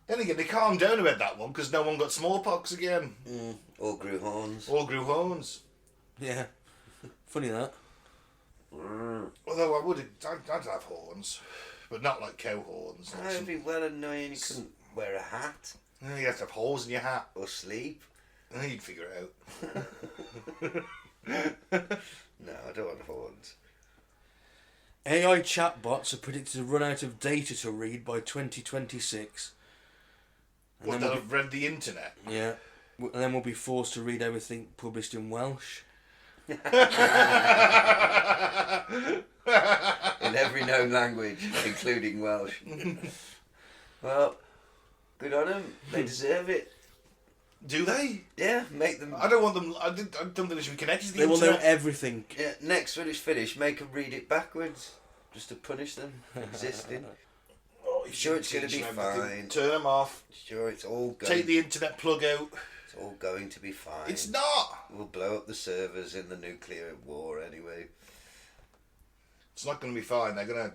Speaker 1: Then again, they calmed down about that one because no one got smallpox again.
Speaker 2: All grew horns.
Speaker 1: All grew horns.
Speaker 3: Yeah. Funny that.
Speaker 1: Although I'd have horns, but not like cow horns.
Speaker 2: That would be well annoying. You couldn't wear a hat.
Speaker 1: You have to have holes in your hat.
Speaker 2: Or sleep.
Speaker 1: You'd figure it out.
Speaker 2: No, I don't want horns.
Speaker 3: AI chatbots are predicted to run out of data to read by 2026. And
Speaker 1: Well,
Speaker 3: then
Speaker 1: they'll have read the internet.
Speaker 3: Yeah. And then we'll be forced to read everything published in Welsh.
Speaker 2: In every known language, including Welsh. Well, good on them. They deserve it.
Speaker 1: Do they?
Speaker 2: Yeah, make them...
Speaker 1: I don't want them... I don't think they should be connected to the
Speaker 3: They will
Speaker 1: internet.
Speaker 3: know everything.
Speaker 2: Yeah, next when it's finished, make them read it backwards. Just to punish them for existing.
Speaker 1: Oh,
Speaker 2: Sure it's going to be
Speaker 1: teach them everything.
Speaker 2: fine.
Speaker 1: Turn them off.
Speaker 2: Sure, it's all going...
Speaker 1: Take the internet plug out.
Speaker 2: It's all going to be fine.
Speaker 1: It's not.
Speaker 2: We'll blow up the servers in the nuclear war anyway.
Speaker 1: It's not going to be fine. They're gonna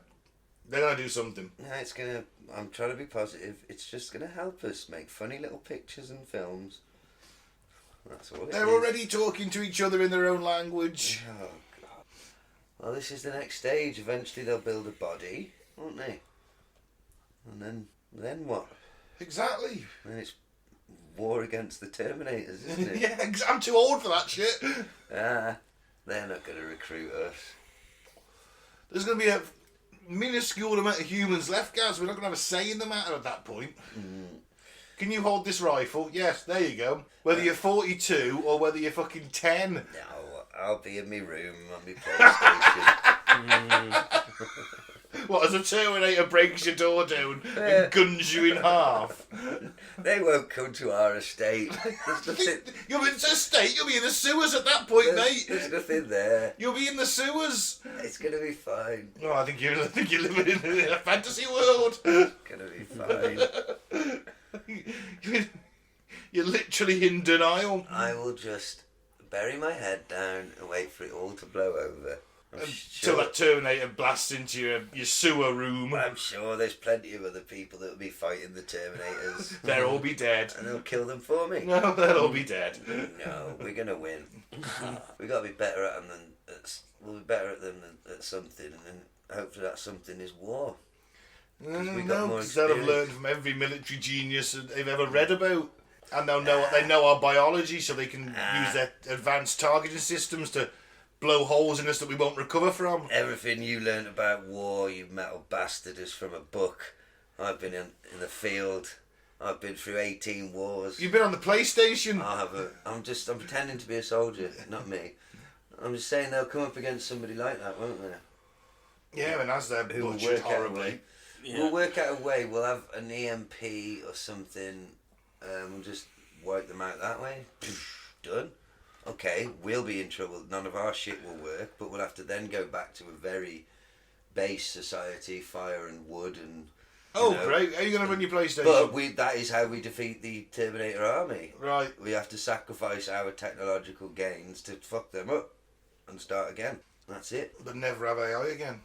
Speaker 1: do something.
Speaker 2: No, it's going to... I'm trying to be positive. It's just going to help us make funny little pictures and films. That's all it
Speaker 1: They're
Speaker 2: is.
Speaker 1: already talking to each other in their own language.
Speaker 2: Oh, God. Well, this is the next stage. Eventually they'll build a body, won't they? And then what?
Speaker 1: Exactly.
Speaker 2: Then it's war against the Terminators, isn't it?
Speaker 1: Yeah, I'm too old for that shit.
Speaker 2: Ah, they're not going to recruit us.
Speaker 1: There's going to be a minuscule amount of humans left, guys. We're not going to have a say in the matter at that point. Can you hold this rifle? Yes, there you go. Whether you're 42 or whether you're fucking 10.
Speaker 2: No, I'll be in my room on my PlayStation.
Speaker 1: What, as a Terminator breaks your door down
Speaker 2: Yeah.
Speaker 1: and guns you in half?
Speaker 2: They won't come to our estate. There's nothing,
Speaker 1: You'll be in the state, you'll be in the sewers at that point, mate.
Speaker 2: there's nothing there.
Speaker 1: You'll be in the sewers.
Speaker 2: It's going to be fine.
Speaker 1: No, I think you're living in a fantasy world.
Speaker 2: It's going to be fine.
Speaker 1: You're literally in denial.
Speaker 2: I will just bury my head down and wait for it all to blow over.
Speaker 1: Until that Terminator blasts into your sewer room.
Speaker 2: I'm sure there's plenty of other people that will be fighting the Terminators.
Speaker 1: They'll all be dead.
Speaker 2: And they'll kill them for me.
Speaker 1: No, they'll all be dead.
Speaker 2: No, we're going to win. We got to be better at them we'll be better at them than at something, and then hopefully that something is war. We got
Speaker 1: No,
Speaker 2: more
Speaker 1: because they'll have
Speaker 2: experience.
Speaker 1: learned from every military genius that they've ever read about. And they know our biology, so they can use their advanced targeting systems to blow holes in us that we won't recover from.
Speaker 2: Everything you learnt about war, you metal bastard, is from a book. I've been in the field. I've been through 18 wars.
Speaker 1: You've been on the PlayStation.
Speaker 2: I'm pretending to be a soldier, not me. I'm just saying they'll come up against somebody like that, won't they?
Speaker 1: Yeah, and as they're
Speaker 2: Who will
Speaker 1: butchered
Speaker 2: work out a
Speaker 1: horribly.
Speaker 2: way.
Speaker 3: Yeah.
Speaker 2: We'll work out a way. We'll have an EMP or something. We'll just wipe them out that way. Done. Okay, we'll be in trouble. None of our shit will work, but we'll have to then go back to a very base society, fire and wood and...
Speaker 1: Oh,
Speaker 2: know.
Speaker 1: great. How are you going to run your PlayStation?
Speaker 2: But that is how we defeat the Terminator army.
Speaker 1: Right.
Speaker 2: We have to sacrifice our technological gains to fuck them up and start again. That's it.
Speaker 1: But never have AI again.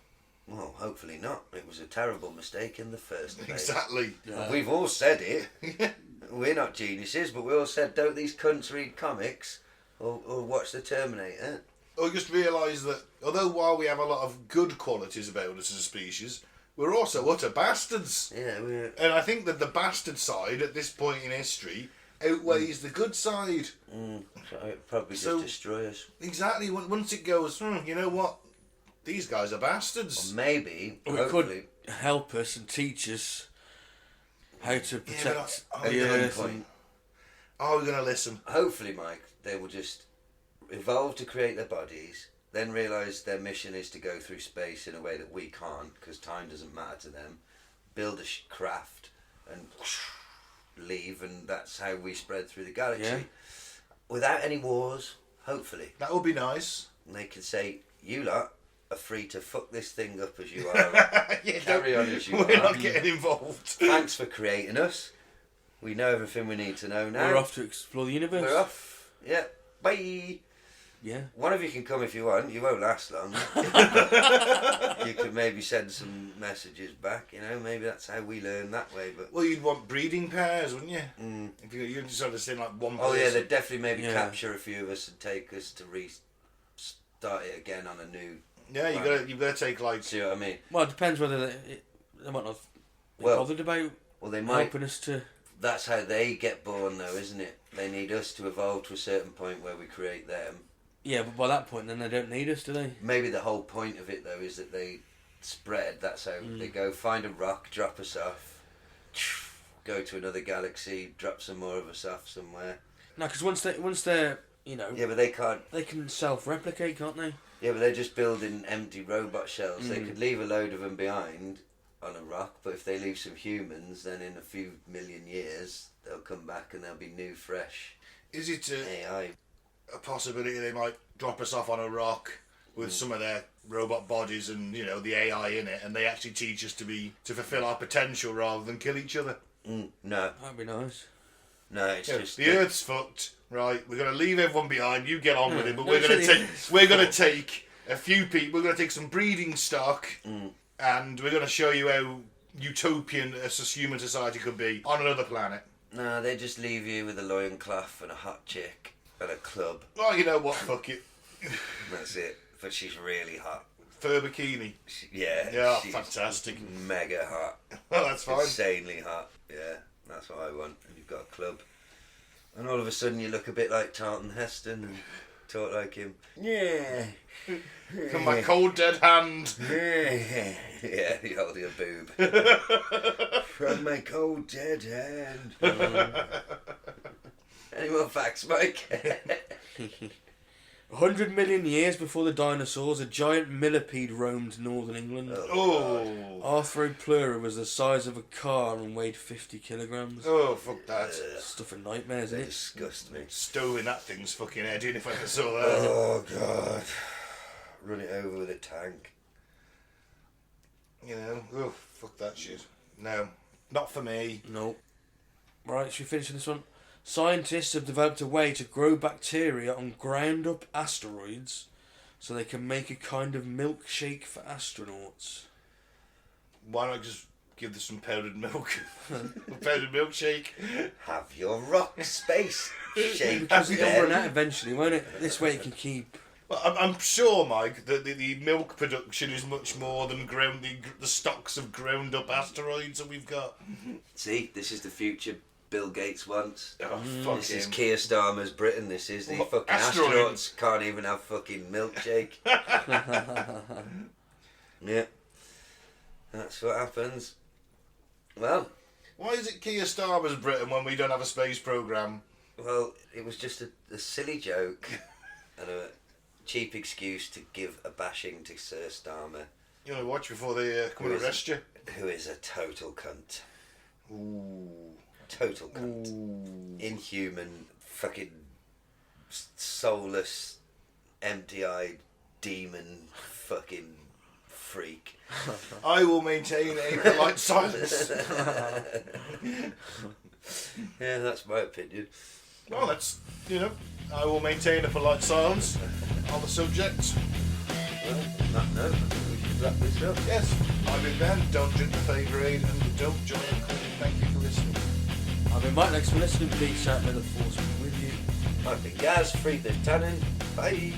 Speaker 2: Well, hopefully not. It was a terrible mistake in the first place.
Speaker 1: Exactly.
Speaker 2: We've all said it. We're not geniuses, but we all said, don't these cunts read comics or watch the Terminator?
Speaker 1: Or just realise that although while we have a lot of good qualities about us as a species, we're also utter bastards.
Speaker 2: Yeah, we're...
Speaker 1: And I think that the bastard side at this point in history outweighs the good side.
Speaker 2: So it'd probably
Speaker 1: So-
Speaker 2: just destroy us.
Speaker 1: Exactly. Once it goes, you know what? These guys are bastards.
Speaker 2: Or maybe,
Speaker 3: Or it
Speaker 2: hopefully...
Speaker 3: could help us and teach us how to protect
Speaker 1: but
Speaker 3: the
Speaker 2: at one
Speaker 3: earth.
Speaker 2: point,
Speaker 1: Are we going to listen?
Speaker 2: hopefully, Mike, they will just evolve to create their bodies, then realise their mission is to go through space in a way that we can't, because time doesn't matter to them, build a craft and leave, and that's how we spread through the galaxy.
Speaker 3: Yeah.
Speaker 2: Without any wars, hopefully.
Speaker 1: That would be nice.
Speaker 2: And they can say, you lot are free to fuck this thing up as you are.
Speaker 1: Yeah,
Speaker 2: Carry on as you
Speaker 1: We're
Speaker 2: are.
Speaker 1: not getting involved.
Speaker 2: Thanks for creating us. We know everything we need to know now.
Speaker 3: We're off to explore the universe.
Speaker 2: We're off. Yeah. Bye.
Speaker 3: Yeah.
Speaker 2: One of you can come if you want. You won't last long. You can maybe send some messages back. You know, maybe that's how we learn that way. But
Speaker 1: Well, you'd want breeding pairs, wouldn't you? If you just sort of say like one person.
Speaker 2: oh yeah, they'd definitely maybe
Speaker 3: Yeah.
Speaker 2: capture a few of us and take us to restart it again on a new.
Speaker 1: Yeah, you've got to take like.
Speaker 2: See what I mean?
Speaker 3: Well, it depends whether they might not be
Speaker 2: Well-
Speaker 3: bothered about
Speaker 2: Well, they might.
Speaker 3: helping us to...
Speaker 2: That's how they get born, though, isn't it? They need us to evolve to a certain point where we create them.
Speaker 3: Yeah, but by that point, then they don't need us, do they?
Speaker 2: Maybe the whole point of it, though, is that they spread. That's how they go. Find a rock, drop us off, go to another galaxy, drop some more of us off somewhere.
Speaker 3: No, because once they're, you know...
Speaker 2: Yeah, but they can't.
Speaker 3: They can self-replicate, can't they?
Speaker 2: Yeah, but they're just building empty robot shells. They could leave a load of them behind on a rock, but if they leave some humans, then in a few million years, they'll come back and they'll be new, fresh
Speaker 1: Is it
Speaker 2: AI.
Speaker 1: a possibility they might drop us off on a rock with some of their robot bodies and, you know, the AI in it, and they actually teach us to fulfill our potential rather than kill each other?
Speaker 2: No.
Speaker 3: That'd be nice.
Speaker 2: No, it's
Speaker 1: Yeah,
Speaker 2: just...
Speaker 1: the Earth's fucked, right? We're gonna leave everyone behind. You get on with it, but we're gonna take a few people. We're gonna take some breeding stock, and we're gonna show you how utopian a human society could be on another planet.
Speaker 2: No, they just leave you with a loincloth and a hot chick and a club.
Speaker 1: Oh, you know what? Fuck it.
Speaker 2: That's it. But she's really hot.
Speaker 1: Fur bikini.
Speaker 2: Yeah, she's
Speaker 1: fantastic.
Speaker 2: Mega hot.
Speaker 1: Oh, that's fine.
Speaker 2: Insanely hot. Yeah, that's what I want. And you've got a club. And all of a sudden you look a bit like Charlton Heston and talk like him. Yeah.
Speaker 1: From my cold dead hand.
Speaker 2: Yeah, you hold your boob. From my cold dead hand. Any more facts, Mike?
Speaker 3: 100 million years before the dinosaurs, a giant millipede roamed northern England.
Speaker 1: Oh.
Speaker 3: Arthropleura was the size of a car and weighed 50 kilograms.
Speaker 1: Oh, fuck that.
Speaker 3: Stuff of nightmares,
Speaker 2: They
Speaker 3: isn't it?
Speaker 2: disgust me.
Speaker 1: Stoving that thing's fucking head in if I ever saw that.
Speaker 2: Oh, God. Run it over with a tank.
Speaker 1: You know, oh, fuck that shit. No, not for me.
Speaker 3: Nope. Right, should we finish this one? Scientists have developed a way to grow bacteria on ground-up asteroids so they can make a kind of milkshake for astronauts.
Speaker 1: Why not just give this some powdered milk? A powdered milkshake?
Speaker 2: Have your rock space shake.
Speaker 3: Because it'll run out eventually, won't it? This way it can keep...
Speaker 1: Well, I'm sure, Mike, that the milk production is much more than the stocks of ground-up asteroids that we've got.
Speaker 2: See, this is the future Bill Gates wants.
Speaker 1: Oh, fuck
Speaker 2: This is
Speaker 1: him.
Speaker 2: Keir Starmer's Britain, this is. The
Speaker 1: What,
Speaker 2: fucking
Speaker 1: asteroid?
Speaker 2: astronauts can't even have fucking milkshake. Yeah. That's what happens. Well,
Speaker 1: Why is it Keir Starmer's Britain when we don't have a space programme?
Speaker 2: well, it was just a silly joke and a cheap excuse to give a bashing to Sir Starmer,
Speaker 1: You know, watch before they come
Speaker 2: Who
Speaker 1: and
Speaker 2: is
Speaker 1: arrest you.
Speaker 2: who is a total cunt.
Speaker 1: Ooh.
Speaker 2: Total cunt.
Speaker 1: Ooh.
Speaker 2: Inhuman, fucking soulless, empty-eyed demon fucking freak.
Speaker 1: I will maintain a polite silence.
Speaker 2: Yeah, that's my opinion.
Speaker 1: Well, that's, you know, I will maintain a polite silence on the subject.
Speaker 2: Well, on that note, I think we should wrap this up.
Speaker 1: Yes, I've been Ben, don't drink the Favourade and don't join the club. Thank you for listening.
Speaker 3: I've been Mike, thanks for listening. Peace out, may the force be with you.
Speaker 2: I've been Gaz, free the tannin. Bye.